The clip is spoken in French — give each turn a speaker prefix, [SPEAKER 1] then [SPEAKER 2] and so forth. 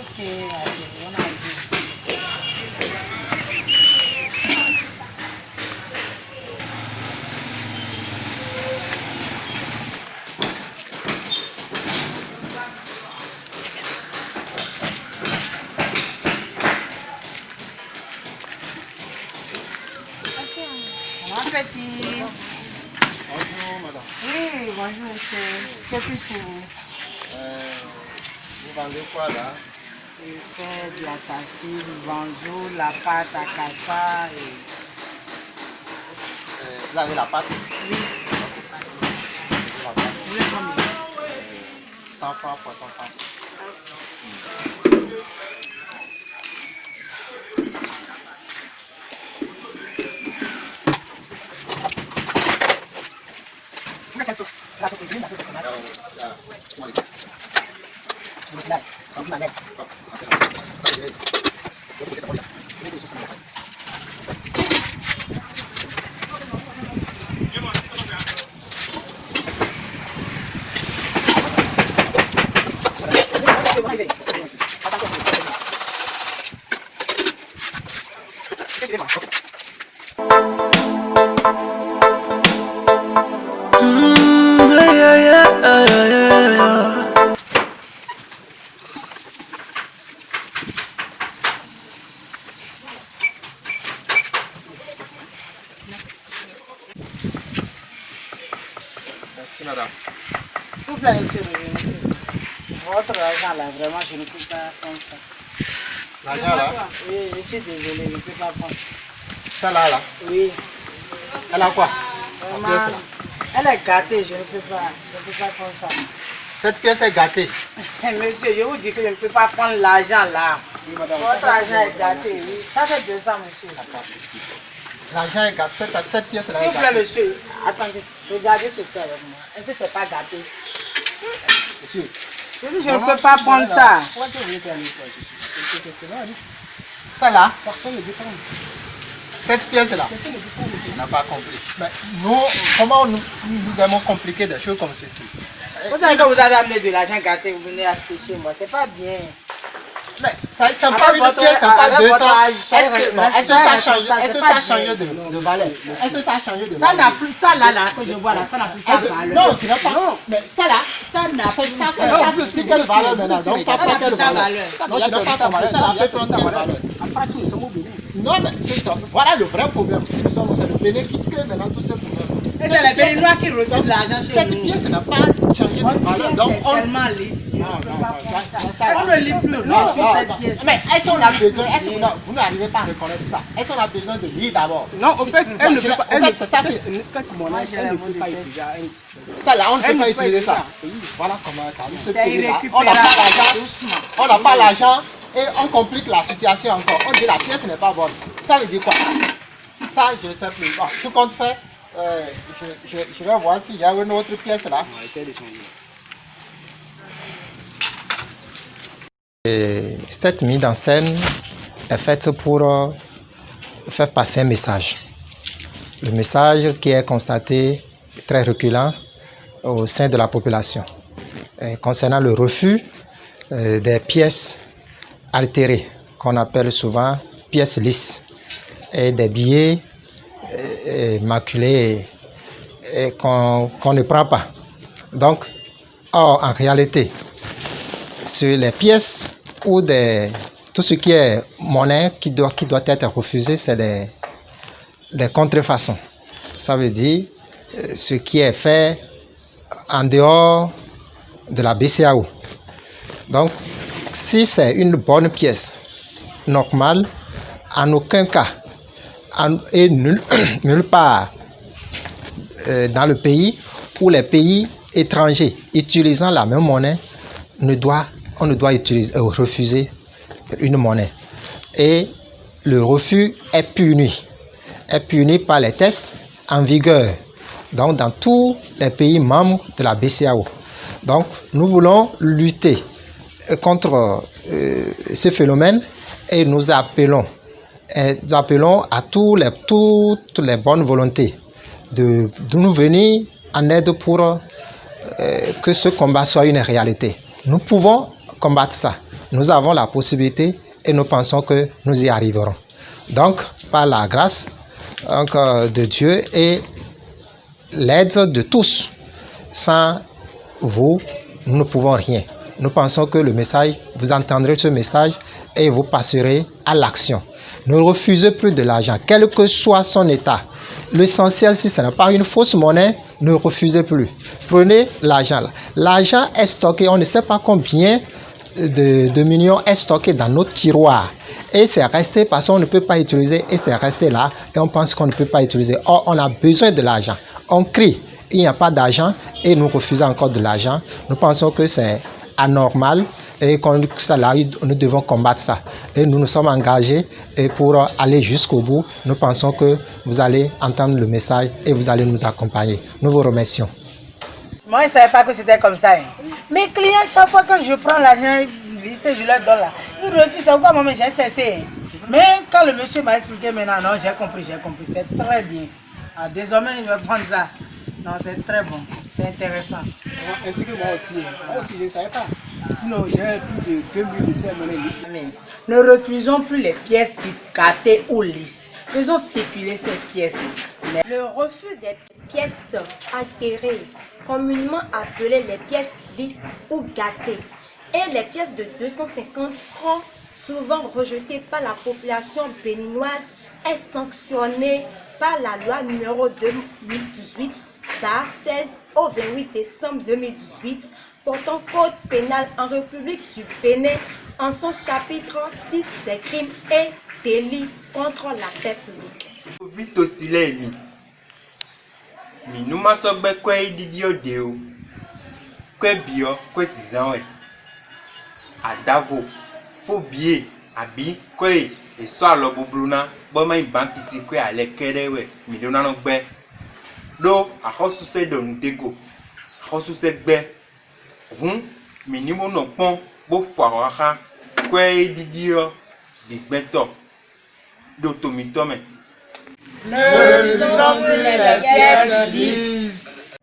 [SPEAKER 1] Ok, merci. On a vu. Bon appétit.
[SPEAKER 2] Bonjour madame.
[SPEAKER 1] Oui, bonjour monsieur. Que puis-je pour vous?
[SPEAKER 2] Vous vendez quoi là?
[SPEAKER 1] Je fais de la cassis, du banjo, la pâte à cassa et...
[SPEAKER 2] Vous avez la pâte?
[SPEAKER 1] Oui,
[SPEAKER 2] La pâte.
[SPEAKER 1] vous voulez combien?
[SPEAKER 2] 100 francs pour 100.
[SPEAKER 1] Vous voulez quelle sauce? La sauce légume, la sauce de tomate.
[SPEAKER 2] Merci madame.
[SPEAKER 1] S'il vous plaît, monsieur, monsieur. Votre argent là, vraiment, je ne peux pas prendre ça.
[SPEAKER 2] L'argent là?
[SPEAKER 1] Oui, je suis désolé, je ne peux pas prendre.
[SPEAKER 2] Celle-là là?
[SPEAKER 1] Oui,
[SPEAKER 2] Elle a quoi?
[SPEAKER 1] vraiment,
[SPEAKER 2] pièce, là.
[SPEAKER 1] elle est gâtée, je ne peux pas prendre ça.
[SPEAKER 2] Cette pièce est gâtée.
[SPEAKER 1] Monsieur, je vous dis que je ne peux pas prendre l'argent là.
[SPEAKER 2] Oui madame.
[SPEAKER 1] Votre argent est gâté, oui. Ça fait 200, monsieur.
[SPEAKER 2] C'est pas possible. L'argent est gâté. Cette pièce là
[SPEAKER 1] S'il
[SPEAKER 2] est
[SPEAKER 1] vous plaît,
[SPEAKER 2] gâtée.
[SPEAKER 1] monsieur, attendez, regardez ceci avec moi. Est-ce que c'est pas gâté?
[SPEAKER 2] Monsieur.
[SPEAKER 1] Je dis, je ne peux pas prendre ça.
[SPEAKER 2] Pourquoi vous voulez faire celle-là?
[SPEAKER 3] Personne ne dépend.
[SPEAKER 2] Cette pièce là?
[SPEAKER 3] Personne ne dépend de
[SPEAKER 2] On n'a pas compris. Mais nous, comment nous aimons compliquer des choses comme ceci?
[SPEAKER 1] Vous savez que vous avez amené de l'argent gâté, vous venez acheter chez moi. C'est pas bien.
[SPEAKER 2] Mais ça c'est pas une pièce, c'est pas 200. Est-ce que ça a changé de valeur? Est-ce que ça a changé de
[SPEAKER 1] Ça
[SPEAKER 2] valeur?
[SPEAKER 1] n'a plus, ça là, que je vois là, ça n'a plus sa valeur.
[SPEAKER 2] Non, tu n'as pas. Mais ça là,
[SPEAKER 1] Ça n'a plus sa
[SPEAKER 2] ça a plus quelle valeur maintenant? Donc ça
[SPEAKER 1] Ça
[SPEAKER 2] prend
[SPEAKER 1] n'a
[SPEAKER 2] quelle
[SPEAKER 1] plus sa
[SPEAKER 2] valeur?
[SPEAKER 1] valeur.
[SPEAKER 2] Non, tu n'as pas compris. Ça là peut prendre quelle valeur?
[SPEAKER 3] Après tout, nous sommes au Bénin.
[SPEAKER 2] Non, mais c'est ça. Voilà le vrai problème. Si nous sommes c'est le Bénin qui crée maintenant tous ces problèmes.
[SPEAKER 1] Et c'est les Béninois qui refusent l'argent chez
[SPEAKER 2] Cette
[SPEAKER 1] nous.
[SPEAKER 2] pièce n'a pas changé de valeur. Donc
[SPEAKER 1] C'est
[SPEAKER 2] on.
[SPEAKER 1] tellement lisse. Je ne
[SPEAKER 2] Non,
[SPEAKER 1] peux
[SPEAKER 2] non,
[SPEAKER 1] pas
[SPEAKER 2] non,
[SPEAKER 1] prendre
[SPEAKER 2] ça-
[SPEAKER 1] ça. On ne lit plus rien sur cette pièce.
[SPEAKER 2] Mais est-ce qu'on a besoin, est-ce que vous n'arrivez pas à reconnaître ça? Est-ce qu'on a besoin de lire d'abord?
[SPEAKER 3] Non, en fait, elle ne peut pas.
[SPEAKER 2] En fait, c'est ça que.
[SPEAKER 3] Cette monnaie,
[SPEAKER 1] j'ai
[SPEAKER 3] elle
[SPEAKER 1] la
[SPEAKER 3] ne peut pas
[SPEAKER 1] monnaie.
[SPEAKER 3] utiliser un titre.
[SPEAKER 2] Ça là, on ne
[SPEAKER 3] Elle
[SPEAKER 2] peut pas
[SPEAKER 3] ne peut pas
[SPEAKER 2] utiliser ça.
[SPEAKER 3] utiliser
[SPEAKER 2] Voilà comment ça. Ce
[SPEAKER 1] C'est
[SPEAKER 2] pays-là, on n'a pas
[SPEAKER 1] irrécupérable.
[SPEAKER 2] l'argent.
[SPEAKER 1] Doucement.
[SPEAKER 2] On n'a pas l'argent et on complique la situation encore. On dit la pièce n'est pas bonne. Ça veut dire quoi? Ça, je ne sais plus. Bon, tout compte fait, je vais voir s'il y a une autre pièce là.
[SPEAKER 3] On va essayer de changer.
[SPEAKER 4] Et cette mise en scène est faite pour faire passer un message. Le message qui est constaté très reculant au sein de la population concernant le refus des pièces altérées qu'on appelle souvent pièces lisses et des billets maculés et qu'on ne prend pas. Donc, or, en réalité, sur les pièces ou tout ce qui est monnaie qui doit être refusé, c'est des contrefaçons. Ça veut dire ce qui est fait en dehors de la BCAO. Donc, si c'est une bonne pièce normale, en aucun cas et nulle part dans le pays ou les pays étrangers utilisant la même monnaie, on ne doit refuser une monnaie. Et le refus est puni par les tests en vigueur, donc dans tous les pays membres de la BCAO. Donc nous voulons lutter contre ce phénomène et nous appelons à toutes les bonnes volontés de nous venir en aide pour que ce combat soit une réalité. Nous pouvons combattre ça. nous avons la possibilité et nous pensons que nous y arriverons. Donc, par la grâce de Dieu et l'aide de tous, sans vous, nous ne pouvons rien. Nous pensons que le message, vous entendrez ce message et vous passerez à l'action. Ne refusez plus de l'argent, quel que soit son état. L'essentiel, si ce n'est pas une fausse monnaie, ne refusez plus. Prenez l'argent. L'argent est stocké, on ne sait pas combien de millions est stocké dans notre tiroir. Et c'est resté parce qu'on ne peut pas utiliser et c'est resté là et on pense qu'on ne peut pas utiliser. Or, on a besoin de l'argent. On crie, il n'y a pas d'argent et nous refusons encore de l'argent. Nous pensons que c'est anormal et qu'on ça arrive, nous devons combattre ça. Et nous nous sommes engagés et pour aller jusqu'au bout, nous pensons que vous allez entendre le message et vous allez nous accompagner. Nous vous remercions.
[SPEAKER 1] Moi, je ne savais pas que c'était comme ça. Mes clients, chaque fois que je prends l'argent, je leur donne là. Ils refusent encore, moi, j'ai cessé. Mais quand le monsieur m'a expliqué maintenant, non, j'ai compris. C'est très bien. Ah, désormais, il va prendre ça. Non, c'est très bon. C'est intéressant.
[SPEAKER 3] Ainsi que moi aussi. Moi aussi, je ne savais pas. Sinon, j'ai plus de 2000 de ces monnaies lisses.
[SPEAKER 1] Ne refusons plus les pièces dites gâtées ou lisses. Faisons circuler ces pièces.
[SPEAKER 5] Le refus des pièces altérées, communément appelées les pièces lisses ou gâtées, et les pièces de 250 francs, souvent rejetées par la population béninoise, est sanctionné par la loi numéro 2018, 16 au 28 décembre 2018, portant code pénal en République du Bénin en son chapitre 6 des crimes et délits contre la paix publique.
[SPEAKER 6] Vite aussi les mi. Mi nous m'a sobé quoi idiot deo. Quoi bio, quoi sizan ouais. Adavo, faut bien, abi, quoi et soit le bobluna, bon ma banque ici quoi à l'équerre ouais. Mi donna no bé. Do a hosu se de nous dégo. Hosu se bé. Mi ni mo no pon, bo fwa ha. Quoi idiot, big beto. D'automitome.
[SPEAKER 1] Ne refusons plus les pièces lisses.